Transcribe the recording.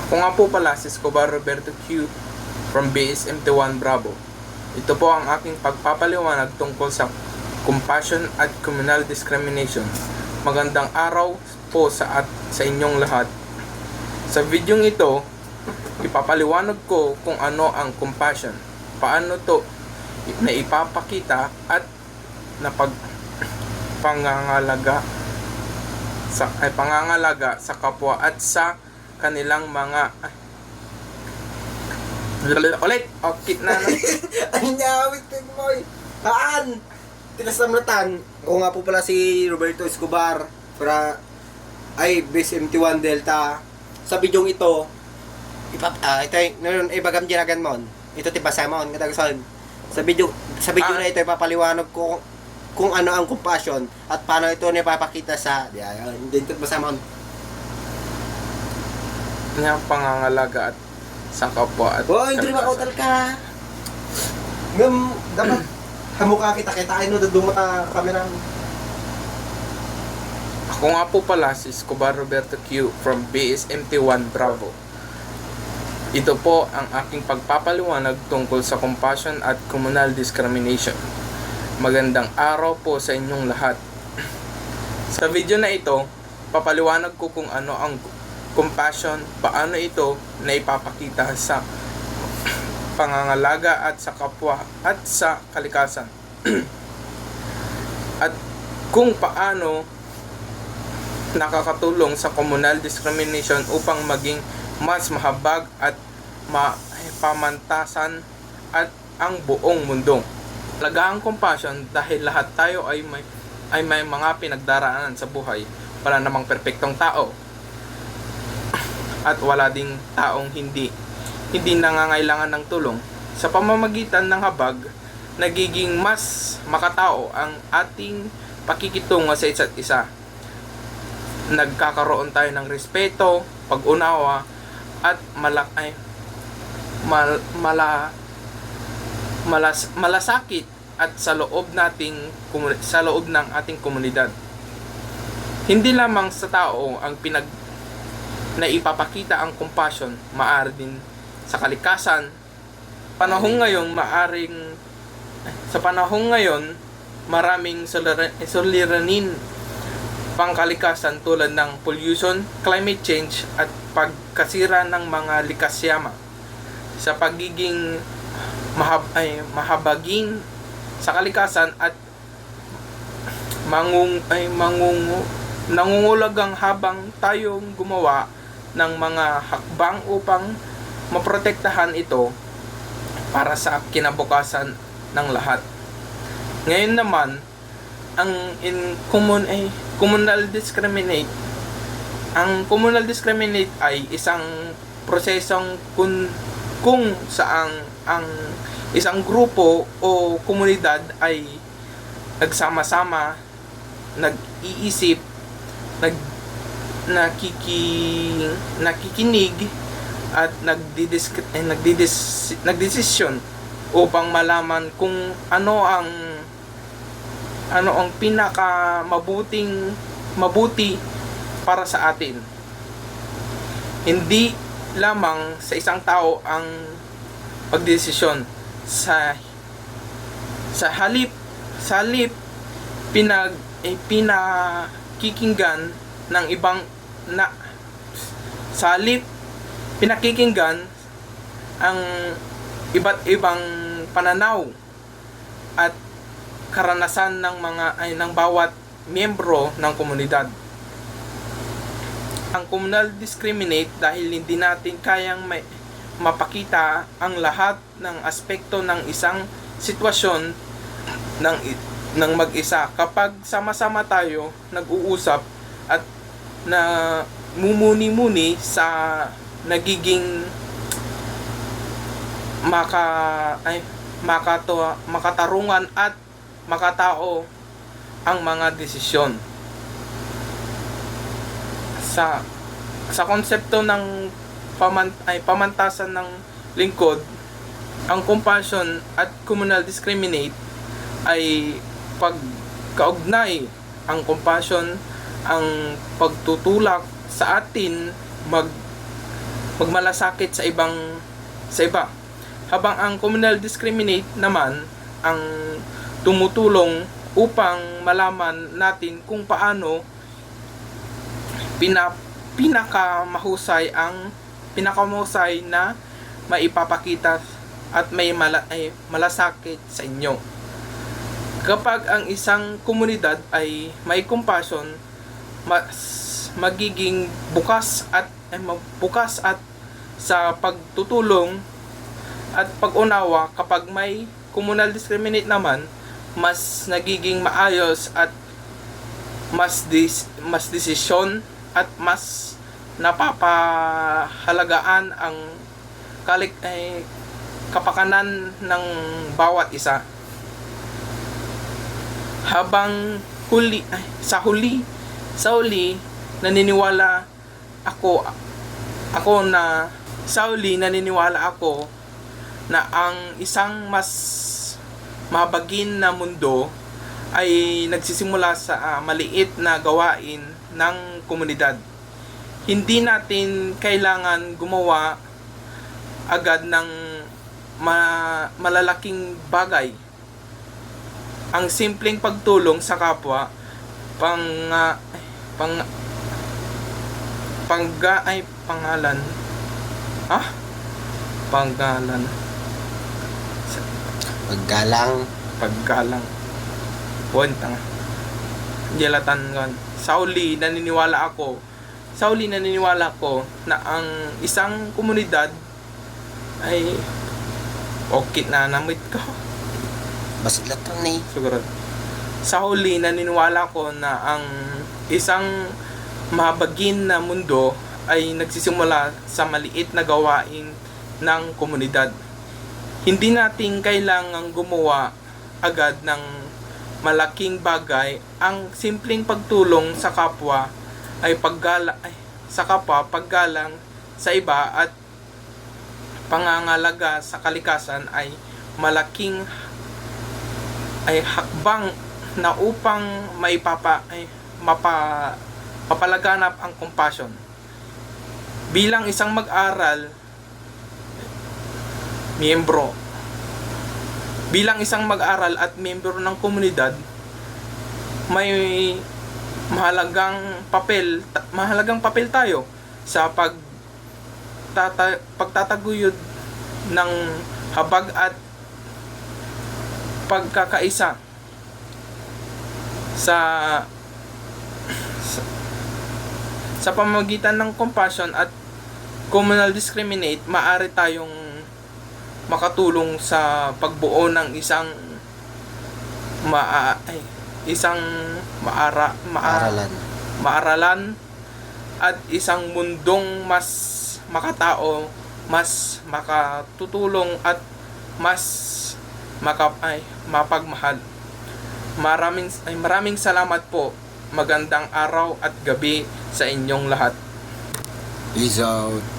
Ako nga po pala si Escobar Roberto Q from BSMT1 Bravo. Ito po ang aking pagpapaliwanag tungkol sa compassion at communal discrimination. Magandang araw po sa inyong lahat. Sa videong ito, ipapaliwanag ko kung ano ang compassion, paano to na ipapakita at pangangalaga sa kapwa at sa kanilang mga ulit okay na Ang nyawit mo haan tinasamlatan. Ako nga po pala si Roberto Escobar para Base MT1 Delta. Sa bidyong ito ito ngayon bagam ginagan mo ito tibasa mo kadagsan sa video na ito ipapaliwanag ko kung ano ang compassion at paano ito napapakita sa hindi ito basa mo nga pangangalaga at sa kapwa at hindi makautal ka dapat hamukha kita no dumata camera. Ako nga po pala si Escobar Roberto Q from BSMT1 Bravo. Ito po ang aking pagpapaliwanag tungkol sa compassion at communal discrimination. Magandang araw po sa inyong lahat. Sa video na ito, papaliwanag ko kung ano ang compassion, paano ito na ipapakita sa pangangalaga at sa kapwa at sa kalikasan. At kung paano nakakatulong sa communal discrimination upang maging mas mahabag at pamantasan at ang buong mundo. Talaga ang compassion dahil lahat tayo ay may mga pinagdaraanan sa buhay. Wala namang perpektong tao. At wala ding taong hindi nangangailangan ng tulong. Sa pamamagitan ng habag, nagiging mas makatao ang ating pakikitungo sa isa't isa. Nagkakaroon tayo ng respeto, pag-unawa, at malasakit at sa loob ng ating komunidad. Hindi lamang sa tao ang na ipapakita ang compassion, maaari din sa kalikasan. Sa panahong ngayon, maraming suliranin pangkalikasan tulad ng pollution, climate change at pagkasira ng mga likas yama. Sa pagiging mahabagin sa kalikasan at nangungulagang habang tayong gumawa ng mga hakbang upang maprotektahan ito para sa kinabukasan ng lahat. Ngayon naman, ang communal discriminate ay isang prosesong kung saan ang isang grupo o komunidad ay nagsama-sama, nag-iisip, nakikinig at nagdedesisyon upang malaman kung ano ang mabuti para sa atin. Hindi lamang sa isang tao ang pagdesisyon, sa halip pinakikinggan ng ibang pinakikinggan ang iba't ibang pananaw at karanasan ng bawat miyembro ng komunidad. Ang communal discriminate dahil hindi natin kayang mapakita ang lahat ng aspekto ng isang sitwasyon ng mag-isa. Kapag sama-sama tayo nag-uusap at na mumuni-muni sa nagiging makatarungan at makatao ang mga desisyon. Sa konsepto ng pamantasan ng lingkod, ang compassion at communal discriminate ay pagkaugnay. Ang compassion ang pagtutulak sa atin magmalasakit sa iba. Habang ang communal discriminate naman ang tumutulong upang malaman natin kung paano pinakamahusay na maipapakita at may malasakit sa inyo. Kapag ang isang komunidad ay may compassion, mas magiging bukas at sa pagtutulong at pag-unawa. Kapag may communal discriminate naman, mas nagiging maayos at mas desisyon at mas napapahalagaan ang kapakanan ng bawat isa. Sa huli naniniwala ako na ang isang mas mabagin na mundo ay nagsisimula sa maliit na gawain ng komunidad. Hindi natin kailangan gumawa agad ng malalaking bagay. Ang simpleng pagtulong sa kapwa, paggalang. Puwenta nga. Jalatan ngan. Sa uli, naniniwala ako na ang isang komunidad ay okay na namit ko. Basilatan ni. Siguro. Sa huli, naniniwala ko na ang isang mahabagin na mundo ay nagsisimula sa maliit na gawain ng komunidad. Hindi natin kailangang gumawa agad ng malaking bagay. Ang simpleng pagtulong sa kapwa paggalang sa iba at pangangalaga sa kalikasan ay malaking hakbang na upang mapalaganap ang compassion. Bilang isang mag-aral at miyembro ng komunidad, may mahalagang papel tayo sa pagtataguyod ng habag at pagkakaisa sa pamamagitan ng compassion at communal discriminate. Maaari tayong makatulong sa pagbuo ng isang maaralan at isang mundong mas makatao, mas makatutulong at mas mapagmahal. Maraming salamat po. Magandang araw at gabi sa inyong lahat. Peace out.